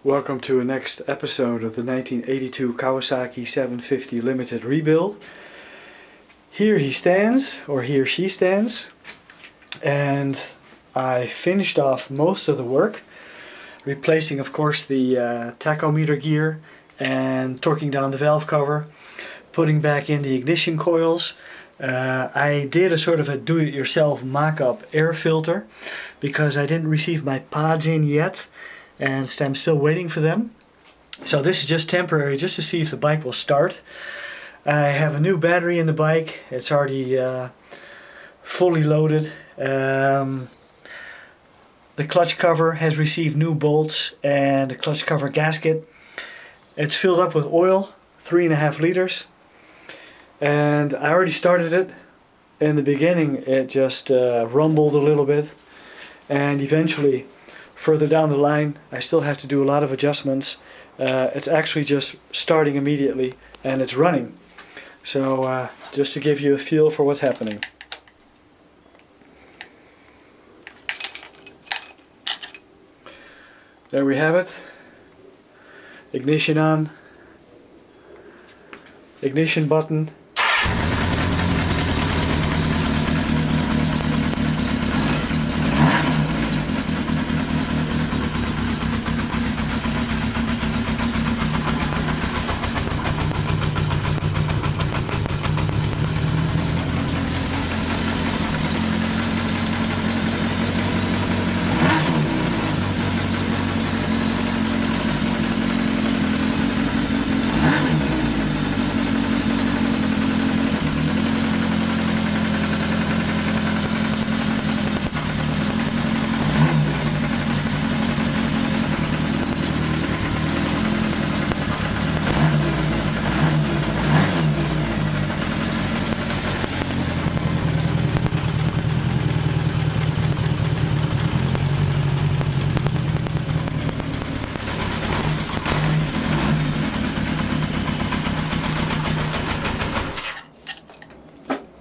Welcome to the next episode of the 1982 Kawasaki 750 Limited rebuild. Here he stands, or he or she stands, and I finished off most of the work, replacing of course the tachometer gear and torquing down the valve cover, putting back in the ignition coils. I did a sort of a do-it-yourself mock-up air filter because I didn't receive my pods in yet, and I'm still waiting for them. So this is just temporary, just to see if the bike will start. I have a new battery in the bike. It's already fully loaded. The clutch cover has received new bolts and the clutch cover gasket. It's filled up with oil, 3.5 liters. And I already started it. In the beginning it just rumbled a little bit, and eventually further down the line I still have to do a lot of adjustments. It's actually just starting immediately and it's running. So just to give you a feel for what's happening. There we have it. Ignition on. Ignition button.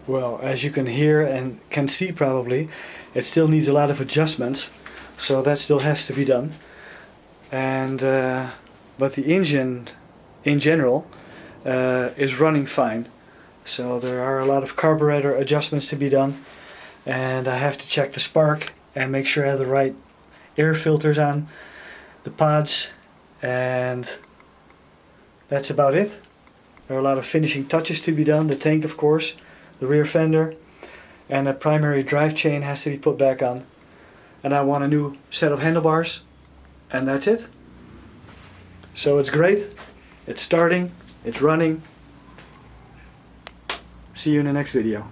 Well, as you can hear and can see probably, it still needs a lot of adjustments, so that still has to be done. And but the engine in general is running fine, so there are a lot of carburetor adjustments to be done, and I have to check the spark and make sure I have the right air filters on the pods, and that's about it. There are a lot of finishing touches to be done. The tank, of course, the rear fender, and the primary drive chain has to be put back on. And I want a new set of handlebars, and that's it. So it's great, it's starting, it's running. See you in the next video.